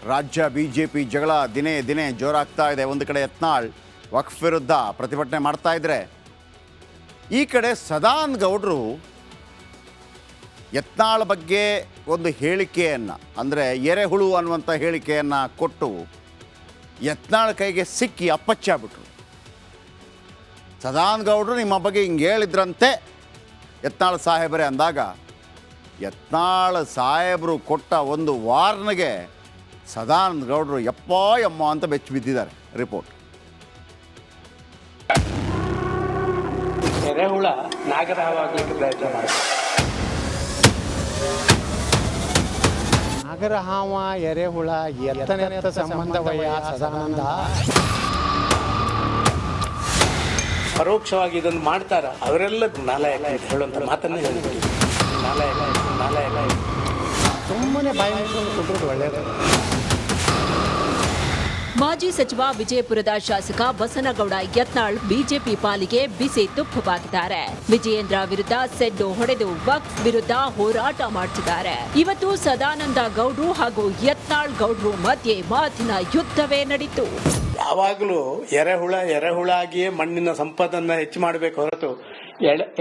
ರಾಜ್ಯ ಬಿಜೆಪಿ ಜಗಳ ದಿನೇ ದಿನೇ ಜೋರಾಗ್ತಾ ಇದೆ. ಒಂದು ಕಡೆ ಯತ್ನಾಳ್ ವಕ್ಫ್ ವಿರುದ್ಧ ಪ್ರತಿಭಟನೆ ಮಾಡ್ತಾ ಇದ್ರೆ, ಈ ಕಡೆ ಸದಾನಂದ ಗೌಡರು ಯತ್ನಾಳ್ ಬಗ್ಗೆ ಒಂದು ಹೇಳಿಕೆಯನ್ನು, ಅಂದರೆ ಎರೆಹುಳು ಅನ್ನುವಂಥ ಹೇಳಿಕೆಯನ್ನು ಕೊಟ್ಟು ಯತ್ನಾಳ್ ಕೈಗೆ ಸಿಕ್ಕಿ ಅಪ್ಪಚ್ಚಾಗ್ಬಿಟ್ರು. ಸದಾನಂದ ಗೌಡರು ನಿಮ್ಮ ಬಗ್ಗೆ ಹಿಂಗೆ ಹೇಳಿದ್ರಂತೆ ಯತ್ನಾಳ್ ಸಾಹೇಬರೇ ಅಂದಾಗ, ಯತ್ನಾಳ್ ಸಾಹೇಬರು ಕೊಟ್ಟ ಒಂದು ವಾರ್ನ್ಗೆ ಸದಾನಂದ ಗೌಡರು ಯಪ್ಪ ಯಮ್ಮ ಅಂತ ಬೆಚ್ಚಿ ಬಿದ್ದಿದ್ದಾರೆ. ರಿಪೋರ್ಟ್. ಎರೆಹುಳ ನಾಗರಹಾವಾಗಲಿಕ್ಕೆ ಪ್ರಯತ್ನ ಮಾಡಿ. ನಾಗರಹಾವ ಎರೆಹುಳ ಎತ್ತನೆತ್ತ ಸಂಬಂಧವಯ್ಯ ಸದಾನಂದ. ಪರೋಕ್ಷವಾಗಿ ಇದನ್ನು ಮಾಡ್ತಾರ ಅವರೆಲ್ಲ ನಾಲಾಯಕ ಅಂತ ಹೇಳುವಂತ ಮಾತನ್ನೇ ಹೇಳ್ಬಿಡಿ. ನಾಲಾಯಕ ಸುಮ್ಮನೆ ಬಾಯಿ ಮುಚ್ಕೊಂಡು ಕೊಟ್ಟರು ಒಳ್ಳೆಯದು. ಮಾಜಿ ಸಚಿವ ವಿಜಯಪುರದ ಶಾಸಕ ಬಸನಗೌಡ ಯತ್ನಾಳ್ ಬಿಜೆಪಿ ಪಾಲಿಗೆ ಬಿಸಿ ತುಪ್ಪವಾಗಿದ್ದಾರೆ. ವಿಜಯೇಂದ್ರ ವಿರುದ್ಧ ಸೆಡ್ಡು ಹೊಡೆದು ವಕ್ಫ್ ವಿರುದ್ಧ ಹೋರಾಟ ಮಾಡುತ್ತಿದ್ದಾರೆ. ಇವತ್ತು ಸದಾನಂದ ಗೌಡ್ರು ಹಾಗೂ ಯತ್ನಾಳ್ ಗೌಡ್ರು ಮಧ್ಯೆ ಮಾತಿನ ಯುದ್ಧವೇ ನಡೀತು. ಯಾವಾಗಲೂ ಎರೆಹುಳಾಗಿಯೇ ಮಣ್ಣಿನ ಸಂಪದನ್ನ ಹೆಚ್ಚು ಮಾಡಬೇಕು ಹೊರತು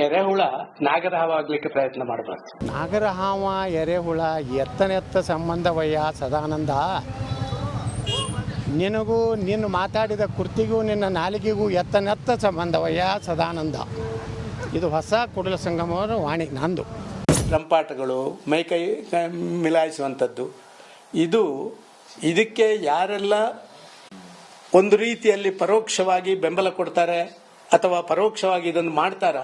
ಎರೆಹುಳ ನಾಗರಹಾವಾಗಲಿಕ್ಕೆ ಪ್ರಯತ್ನ ಮಾಡಬಾರ್ದು. ನಾಗರಹಾವ ಎರೆಹುಳ ಎತ್ತನೆತ್ತ ಸಂಬಂಧವಯ್ಯ ಸದಾನಂದ. ನಿನಗೂ ನಿನ್ನ ಮಾತಾಡಿದ ಕೃತಿಗೂ ನಿನ್ನ ನಾಲಿಗೆಗೂ ಎತ್ತನೆತ್ತ ಸಂಬಂಧವಯ್ಯ ಸದಾನಂದ. ಇದು ಹೊಸ ಕುಡಲ ಸಂಗಮವರ ವಾಣಿ ನಂದು. ರಂಪಾಟಗಳು ಮೈಕೈ ಮಿಲಾಯಿಸುವಂಥದ್ದು, ಇದಕ್ಕೆ ಯಾರೆಲ್ಲ ಒಂದು ರೀತಿಯಲ್ಲಿ ಪರೋಕ್ಷವಾಗಿ ಬೆಂಬಲ ಕೊಡ್ತಾರೆ ಅಥವಾ ಪರೋಕ್ಷವಾಗಿ ಇದನ್ನು ಮಾಡ್ತಾರ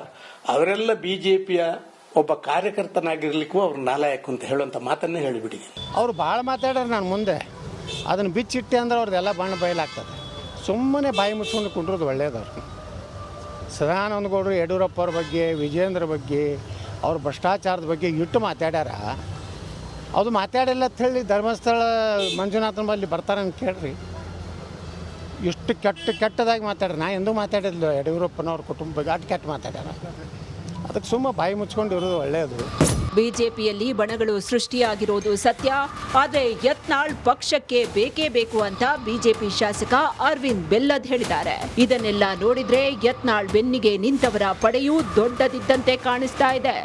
ಅವರೆಲ್ಲ ಬಿಜೆಪಿಯ ಒಬ್ಬ ಕಾರ್ಯಕರ್ತನಾಗಿರ್ಲಿಕ್ಕೂ ಅವ್ರು ನಾಲಾಯಕ ಅಂತ ಹೇಳುವಂಥ ಮಾತನ್ನೇ ಹೇಳಿಬಿಡಿ. ಅವರು ಭಾಳ ಮಾತಾಡ್ಯಾರ ನಾನು ಮುಂದೆ. ಅದನ್ನು ಬಿಚ್ಚಿಟ್ಟೆ ಅಂದ್ರೆ ಅವ್ರದ್ದೆಲ್ಲ ಬಣ್ಣ ಬಯಲಾಗ್ತದೆ. ಸುಮ್ಮನೆ ಬಾಯಿ ಮುಚ್ಕೊಂಡು ಕುಂಡ್ರದು ಒಳ್ಳೆಯದವ್ರು. ಸದಾನಂದ ಗೌಡರು ಯಡಿಯೂರಪ್ಪ ಅವ್ರ ಬಗ್ಗೆ, ವಿಜೇಂದ್ರ ಬಗ್ಗೆ, ಅವ್ರ ಭ್ರಷ್ಟಾಚಾರದ ಬಗ್ಗೆ ಇಟ್ಟು ಮಾತಾಡ್ಯಾರ. ಅದು ಮಾತಾಡಿಲ್ಲ ಅಂತ ಹೇಳಿ ಧರ್ಮಸ್ಥಳ ಮಂಜುನಾಥನ ಬಲ್ಲಿ ಬರ್ತಾರೆ ಅಂತ ಕೇಳ್ರಿ. ಇಷ್ಟು ಕೆಟ್ಟದಾಗಿ ಮಾತಾಡ್ರಿ. ನಾ ಎಂದೂ ಮಾತಾಡಿದ್ಲು ಯಡಿಯೂರಪ್ಪನವ್ರ ಕುಟುಂಬ ಬಗ್ಗೆ ಅಷ್ಟು ಕೆಟ್ಟ ಮಾತಾಡ್ಯಾರ. ಅದಕ್ಕೆ ಸುಮ್ಮ ಬಾಯಿ ಮುಚ್ಕೊಂಡು ಇರೋದು ಒಳ್ಳೆಯದು. ಬಿಜೆಪಿಯಲ್ಲಿ ಬಣಗಳು ಸೃಷ್ಟಿಯಾಗಿರೋದು ಸತ್ಯ. ಆದರೆ ಯತ್ನಾಳ್ ಪಕ್ಷಕ್ಕೆ ಬೇಕೇ ಬೇಕು ಅಂತ ಬಿಜೆಪಿ ಶಾಸಕ ಅರವಿಂದ್ ಬೆಲ್ಲದ್ ಹೇಳಿದ್ದಾರೆ. ಇದನ್ನೆಲ್ಲ ನೋಡಿದ್ರೆ ಯತ್ನಾಳ್ ಬೆನ್ನಿಗೆ ನಿಂತವರ ಪಡೆಯೂ ದೊಡ್ಡದಿದ್ದಂತೆ ಕಾಣಿಸ್ತಾ ಇದೆ.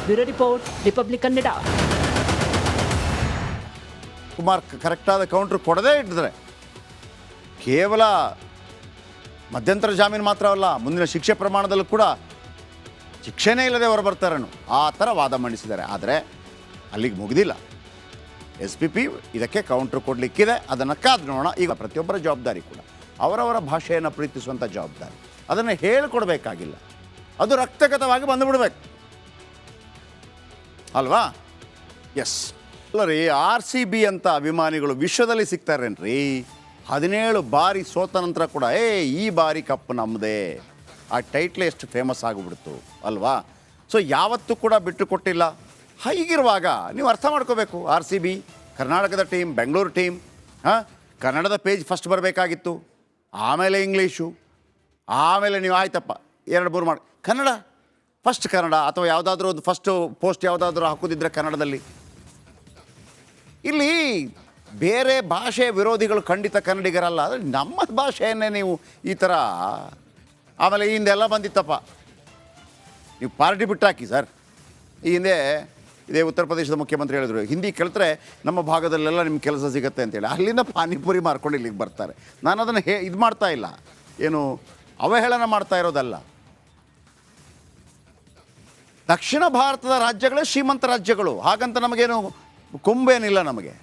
Bureau report, Republic Kannada. Kumar ಕರೆಕ್ಟಾದ ಕೌಂಟ್ರ್ ಕೊಡದೇ ಇಟ್ಟಿದ್ರೆ ಕೇವಲ ಮಧ್ಯಂತರ ಜಾಮೀನು ಮಾತ್ರವಲ್ಲ, ಮುಂದಿನ ಶಿಕ್ಷೆ ಪ್ರಮಾಣದಲ್ಲೂ ಕೂಡ ಶಿಕ್ಷೆನೇ ಇಲ್ಲದೆ ಹೊರ ಬರ್ತಾರೇನು ಆ ಥರ ವಾದ ಮಂಡಿಸಿದ್ದಾರೆ. ಆದರೆ ಅಲ್ಲಿಗೆ ಮುಗಿದಿಲ್ಲ. SPP ಇದಕ್ಕೆ ಕೌಂಟ್ರ್ ಕೊಡಲಿಕ್ಕಿದೆ. ಅದನ್ನು ಕಾದು ನೋಡೋಣ. ಈಗ ಪ್ರತಿಯೊಬ್ಬರ ಜವಾಬ್ದಾರಿ ಕೂಡ ಅವರವರ ಭಾಷೆಯನ್ನು ಪ್ರೀತಿಸುವಂಥ ಜವಾಬ್ದಾರಿ. ಅದನ್ನು ಹೇಳಿಕೊಡ್ಬೇಕಾಗಿಲ್ಲ, ಅದು ರಕ್ತಗತವಾಗಿ ಬಂದುಬಿಡ್ಬೇಕು ಅಲ್ವಾ? ಎಸ್ ಅಲ್ಲ ರೀ, RCB ಅಂತ ಅಭಿಮಾನಿಗಳು ವಿಶ್ವದಲ್ಲಿ ಸಿಗ್ತಾರೇನ್ರಿ? 17 ಬಾರಿ ಸೋತ ನಂತರ ಕೂಡ ಈ ಬಾರಿ ಕಪ್ ನಮ್ಮದೇ, ಆ ಟೈಟ್ಲ್ ಎಷ್ಟು ಫೇಮಸ್ ಆಗಿಬಿಡ್ತು ಅಲ್ವಾ? ಸೊ ಯಾವತ್ತೂ ಕೂಡ ಬಿಟ್ಟು ಕೊಟ್ಟಿಲ್ಲ. ಹೀಗಿರುವಾಗ ನೀವು ಅರ್ಥ ಮಾಡ್ಕೋಬೇಕು, RCB ಕರ್ನಾಟಕದ ಟೀಮ್, ಬೆಂಗಳೂರು ಟೀಮ್, ಕನ್ನಡದ ಪೇಜ್ ಫಸ್ಟ್ ಬರಬೇಕಾಗಿತ್ತು, ಆಮೇಲೆ ಇಂಗ್ಲೀಷು, ಆಮೇಲೆ ನೀವು ಆಯ್ತಪ್ಪ 2-3 ಮಾಡಿ ಕನ್ನಡ ಫಸ್ಟ್, ಕನ್ನಡ ಅಥವಾ ಯಾವುದಾದ್ರೂ ಒಂದು ಫಸ್ಟು ಪೋಸ್ಟ್ ಯಾವುದಾದ್ರೂ ಹಾಕೋದಿದ್ರೆ ಕನ್ನಡದಲ್ಲಿ. ಇಲ್ಲಿ ಬೇರೆ ಭಾಷೆ ವಿರೋಧಿಗಳು ಖಂಡಿತ ಕನ್ನಡಿಗರಲ್ಲ. ಆದರೆ ನಮ್ಮ ಭಾಷೆಯನ್ನೇ ನೀವು ಈ ಥರ, ಆಮೇಲೆ ಈ ಹಿಂದೆಲ್ಲ ಬಂದಿತ್ತಪ್ಪ, ನೀವು ಪಾರ್ಟಿ ಬಿಟ್ಟಾಕಿ ಸರ್. ಈ ಹಿಂದೆ ಇದೇ ಉತ್ತರ ಪ್ರದೇಶದ ಮುಖ್ಯಮಂತ್ರಿ ಹೇಳಿದ್ರು, ಹಿಂದಿ ಕಲಿತ್ರೆ ನಮ್ಮ ಭಾಗದಲ್ಲೆಲ್ಲ ನಿಮ್ಗೆ ಕೆಲಸ ಸಿಗುತ್ತೆ ಅಂತೇಳಿ. ಅಲ್ಲಿಂದ ಪಾನಿಪುರಿ ಮಾರ್ಕೊಂಡು ಇಲ್ಲಿಗೆ ಬರ್ತಾರೆ. ನಾನು ಅದನ್ನು ಇದು ಮಾಡ್ತಾ ಇಲ್ಲ, ಏನು ಅವಹೇಳನ ಮಾಡ್ತಾ ಇರೋದಲ್ಲ. ದಕ್ಷಿಣ ಭಾರತದ ರಾಜ್ಯಗಳೇ ಶ್ರೀಮಂತ ರಾಜ್ಯಗಳು, ಹಾಗಂತ ನಮಗೇನು ಕೊಂಬೇನಿಲ್ಲ ನಮಗೆ.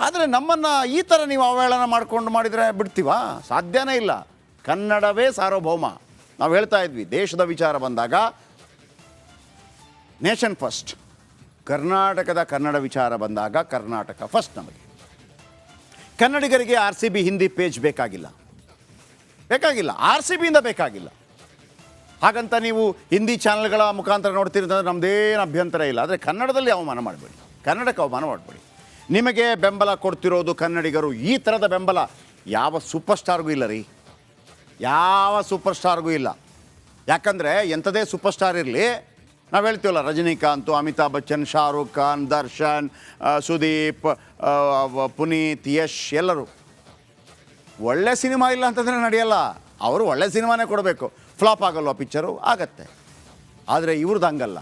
ಆದರೆ ನಮ್ಮನ್ನು ಈ ಥರ ನೀವು ಅವಹೇಳನ ಮಾಡಿಕೊಂಡು ಮಾಡಿದರೆ ಬಿಡ್ತೀವಾ? ಸಾಧ್ಯನೇ ಇಲ್ಲ. ಕನ್ನಡವೇ ಸಾರ್ವಭೌಮ. ನಾವು ಹೇಳ್ತಾ ಇದ್ವಿ, ದೇಶದ ವಿಚಾರ ಬಂದಾಗ ನೇಷನ್ ಫಸ್ಟ್, ಕರ್ನಾಟಕದ ಕನ್ನಡ ವಿಚಾರ ಬಂದಾಗ ಕರ್ನಾಟಕ ಫಸ್ಟ್. ನಮಗೆ ಕನ್ನಡಿಗರಿಗೆ RCB ಹಿಂದಿ ಪೇಜ್ ಬೇಕಾಗಿಲ್ಲ, RCBಯಿಂದ ಬೇಕಾಗಿಲ್ಲ. ಹಾಗಂತ ನೀವು ಹಿಂದಿ ಚಾನಲ್ಗಳ ಮುಖಾಂತರ ನೋಡ್ತಿರೋದಂದ್ರೆ ನಮ್ಮದೇನು ಅಭ್ಯಂತರ ಇಲ್ಲ. ಆದರೆ ಕನ್ನಡದಲ್ಲಿ ಅವಮಾನ ಮಾಡಬೇಡಿ, ಕನ್ನಡಕ್ಕೆ ಅವಮಾನ ಮಾಡಬೇಡಿ. ನಿಮಗೆ ಬೆಂಬಲ ಕೊಡ್ತಿರೋದು ಕನ್ನಡಿಗರು. ಈ ಥರದ ಬೆಂಬಲ ಯಾವ ಸೂಪರ್ ಸ್ಟಾರ್ಗೂ ಇಲ್ಲ ರೀ, ಯಾವ ಸೂಪರ್ ಸ್ಟಾರ್ಗೂ ಇಲ್ಲ. ಯಾಕಂದರೆ ಎಂಥದೇ ಸೂಪರ್ ಸ್ಟಾರ್ ಇರಲಿ, ನಾವು ಹೇಳ್ತೀವಲ್ಲ, ರಜನಿಕಾಂತ್, ಅಮಿತಾಬ್ ಬಚ್ಚನ್, ಶಾರುಖ್ ಖಾನ್, ದರ್ಶನ್, ಸುದೀಪ್, ಪುನೀತ್, ಯಶ್ ಎಲ್ಲರೂ. ಒಳ್ಳೆ ಸಿನಿಮಾ ಇಲ್ಲ ಅಂತಂದರೆ ನಡೆಯಲ್ಲ, ಅವರು ಒಳ್ಳೆ ಸಿನಿಮಾನೇ ಕೊಡಬೇಕು. ಫ್ಲಾಪ್ ಆಗಲ್ವ ಪಿಕ್ಚರು? ಆಗತ್ತೆ. ಆದರೆ ಇವ್ರದ್ದು ಹಂಗಲ್ಲ.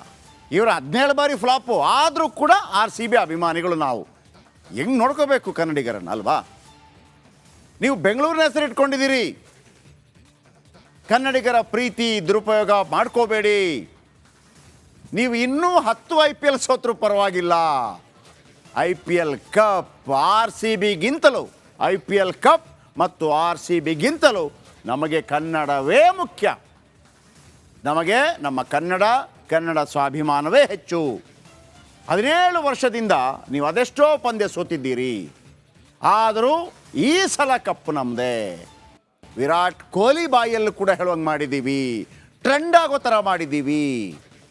ಇವರು 17 ಬಾರಿ ಫ್ಲಾಪು ಆದರೂ ಕೂಡ RCB ಅಭಿಮಾನಿಗಳು ನಾವು ಹೆಂಗೆ ನೋಡ್ಕೋಬೇಕು ಕನ್ನಡಿಗರನ್ನು ಅಲ್ವಾ? ನೀವು ಬೆಂಗಳೂರಿನ ಹೆಸರು ಇಟ್ಕೊಂಡಿದ್ದೀರಿ. ಕನ್ನಡಿಗರ ಪ್ರೀತಿ ದುರುಪಯೋಗ ಮಾಡ್ಕೋಬೇಡಿ. ನೀವು ಇನ್ನೂ 10 IPL ಸೋತ್ರೂ ಪರವಾಗಿಲ್ಲ. IPL ಕಪ್ RCBಗಿಂತಲೂ, IPL ಕಪ್ ಮತ್ತು RCBಗಿಂತಲೂ ನಮಗೆ ಕನ್ನಡವೇ ಮುಖ್ಯ. ನಮಗೆ ನಮ್ಮ ಕನ್ನಡ ಸ್ವಾಭಿಮಾನವೇ ಹೆಚ್ಚು. 17 ವರ್ಷದಿಂದ ನೀವು ಅದೆಷ್ಟೋ ಪಂದ್ಯ ಸೋತಿದ್ದೀರಿ, ಆದರೂ ಈ ಸಲ ಕಪ್ಪು ನಮ್ಮದೇ. ವಿರಾಟ್ ಕೊಹ್ಲಿ ಬಾಯಲ್ಲೂ ಕೂಡ ಹೇಳುವಂಗೆ ಮಾಡಿದ್ದೀವಿ, ಟ್ರೆಂಡ್ ಆಗೋ ಥರ ಮಾಡಿದ್ದೀವಿ.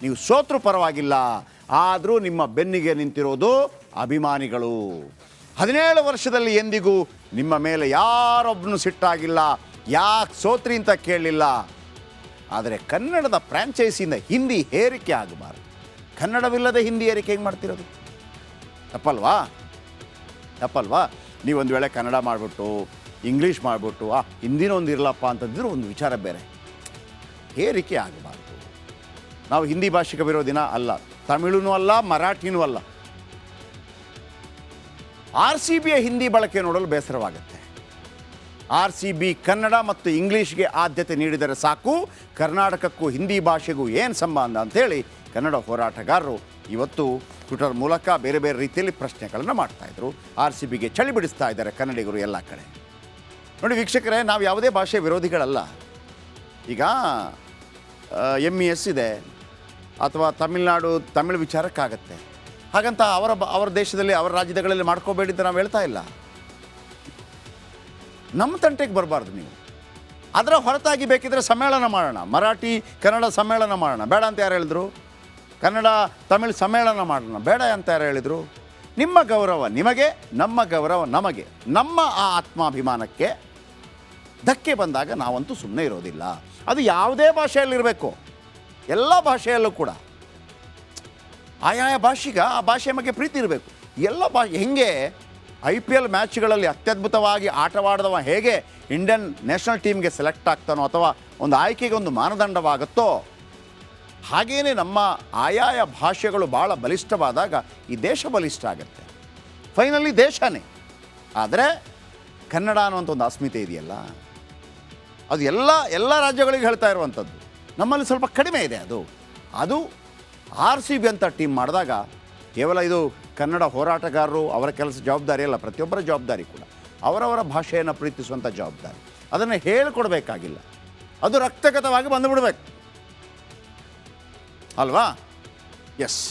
ನೀವು ಸೋತ್ರೂ ಪರವಾಗಿಲ್ಲ, ಆದರೂ ನಿಮ್ಮ ಬೆನ್ನಿಗೆ ನಿಂತಿರೋದು ಅಭಿಮಾನಿಗಳು. 17 ವರ್ಷದಲ್ಲಿ ಎಂದಿಗೂ ನಿಮ್ಮ ಮೇಲೆ ಯಾರೊಬ್ಬನು ಸಿಟ್ಟಾಗಿಲ್ಲ, ಯಾಕೆ ಸೋತ್ರಿ ಅಂತ ಕೇಳಲಿಲ್ಲ. ಆದರೆ ಕನ್ನಡದ ಫ್ರ್ಯಾಂಚೈಸಿಯಿಂದ ಹಿಂದಿ ಹೇರಿಕೆ ಆಗಬಾರ್ದು. ಕನ್ನಡವಿಲ್ಲದೆ ಹಿಂದಿ ಏರಿಕೆ ಹೆಂಗೆ ಮಾಡ್ತಿರೋದು? ತಪ್ಪಲ್ವಾ? ನೀವೊಂದು ವೇಳೆ ಕನ್ನಡ ಮಾಡಿಬಿಟ್ಟು ಇಂಗ್ಲೀಷ್ ಮಾಡಿಬಿಟ್ಟು ಹಿಂದಿನ ಒಂದು ಇರಲಪ್ಪ ಅಂತಂದಿದ್ರು ಒಂದು ವಿಚಾರ ಬೇರೆ. ಹೇರಿಕೆ ಆಗಬಾರ್ದು. ನಾವು ಹಿಂದಿ ಭಾಷಿಕ ವಿರೋಧಿನ ಅಲ್ಲ, ತಮಿಳೂ ಅಲ್ಲ, ಮರಾಠಿನೂ ಅಲ್ಲ. RCBಯ ಹಿಂದಿ ಬಳಕೆ ನೋಡಲು ಬೇಸರವಾಗುತ್ತೆ. RCB ಕನ್ನಡ ಮತ್ತು ಇಂಗ್ಲೀಷ್ಗೆ ಆದ್ಯತೆ ನೀಡಿದರೆ ಸಾಕು, ಕರ್ನಾಟಕಕ್ಕೂ ಹಿಂದಿ ಭಾಷೆಗೂ ಏನು ಸಂಬಂಧ ಅಂಥೇಳಿ ಕನ್ನಡ ಹೋರಾಟಗಾರರು ಇವತ್ತು ಟ್ವಿಟರ್ ಮೂಲಕ ಬೇರೆ ಬೇರೆ ರೀತಿಯಲ್ಲಿ ಪ್ರಶ್ನೆಗಳನ್ನು ಮಾಡ್ತಾಯಿದ್ರು. RCBಗೆ ಚಳಿ ಬಿಡಿಸ್ತಾ ಇದ್ದಾರೆ ಕನ್ನಡಿಗರು ಎಲ್ಲ ಕಡೆ. ನೋಡಿ ವೀಕ್ಷಕರೇ, ನಾವು ಯಾವುದೇ ಭಾಷೆ ವಿರೋಧಿಗಳಲ್ಲ. ಈಗ MES ಇದೆ, ಅಥವಾ ತಮಿಳು ವಿಚಾರಕ್ಕಾಗತ್ತೆ. ಹಾಗಂತ ಅವರ ದೇಶದಲ್ಲಿ, ಅವರ ರಾಜ್ಯಗಳಲ್ಲಿ ಮಾಡ್ಕೋಬೇಡಿ ಅಂತ ನಾವು ಹೇಳ್ತಾ ಇಲ್ಲ. ನಮ್ಮ ತಂಟೆಗೆ ಬರಬಾರ್ದು ನೀವು. ಅದರ ಹೊರತಾಗಿ ಬೇಕಿದ್ರೆ ಸಮ್ಮೇಳನ ಮಾಡೋಣ, ಮರಾಠಿ ಕನ್ನಡ ಸಮ್ಮೇಳನ ಮಾಡೋಣ. ಬೇಡ ಅಂತ ಯಾರು ಹೇಳಿದ್ರು? ಕನ್ನಡ ತಮಿಳು ಸಮ್ಮೇಳನ ಮಾಡೋಣ, ಬೇಡ ಅಂತ ಯಾರು ಹೇಳಿದರು? ನಿಮ್ಮ ಗೌರವ ನಿಮಗೆ, ನಮ್ಮ ಗೌರವ ನಮಗೆ. ನಮ್ಮ ಆ ಆತ್ಮಾಭಿಮಾನಕ್ಕೆ ಧಕ್ಕೆ ಬಂದಾಗ ನಾವಂತೂ ಸುಮ್ಮನೆ ಇರೋದಿಲ್ಲ. ಅದು ಯಾವುದೇ ಭಾಷೆಯಲ್ಲಿರಬೇಕು, ಎಲ್ಲ ಭಾಷೆಯಲ್ಲೂ ಕೂಡ ಆಯಾಯ ಭಾಷೆಗೆ ಆ ಭಾಷೆಯ ಬಗ್ಗೆ ಪ್ರೀತಿ ಇರಬೇಕು. ಎಲ್ಲ ಹೆಂಗೆ IPL ಮ್ಯಾಚ್ಗಳಲ್ಲಿ ಅತ್ಯದ್ಭುತವಾಗಿ ಆಟವಾಡಿದವ ಹೇಗೆ ಇಂಡಿಯನ್ ನ್ಯಾಷನಲ್ ಟೀಮ್ಗೆ ಸೆಲೆಕ್ಟ್ ಆಗ್ತಾನೋ, ಅಥವಾ ಒಂದು ಆಯ್ಕೆಗೆ ಒಂದು ಮಾನದಂಡವಾಗುತ್ತೋ, ಹಾಗೇ ನಮ್ಮ ಆಯಾಯ ಭಾಷೆಗಳು ಭಾಳ ಬಲಿಷ್ಠವಾದಾಗ ಈ ದೇಶ ಬಲಿಷ್ಠ ಆಗುತ್ತೆ. ಫೈನಲಿ ದೇಶನೇ. ಆದರೆ ಕನ್ನಡ ಅನ್ನುವಂಥ ಒಂದು ಅಸ್ಮಿತೆ ಇದೆಯಲ್ಲ, ಅದು ಎಲ್ಲ ರಾಜ್ಯಗಳಿಗೆ ಹೇಳ್ತಾ ಇರುವಂಥದ್ದು. ನಮ್ಮಲ್ಲಿ ಸ್ವಲ್ಪ ಕಡಿಮೆ ಇದೆ. ಅದು RCB ಅಂತ ಟೀಮ್ ಮಾಡಿದಾಗ ಕೇವಲ ಇದು ಕನ್ನಡ ಹೋರಾಟಗಾರರು ಅವರ ಕೆಲಸ ಜವಾಬ್ದಾರಿ ಅಲ್ಲ, ಪ್ರತಿಯೊಬ್ಬರ ಜವಾಬ್ದಾರಿ ಕೂಡ ಅವರವರ ಭಾಷೆಯನ್ನು ಪ್ರೀತಿಸುವಂಥ ಜವಾಬ್ದಾರಿ. ಅದನ್ನು ಹೇಳಿಕೊಡ್ಬೇಕಾಗಿಲ್ಲ, ಅದು ರಕ್ತಗತವಾಗಿ ಬಂದುಬಿಡ್ಬೇಕು ಅಲ್ವಾ? ಎಸ್.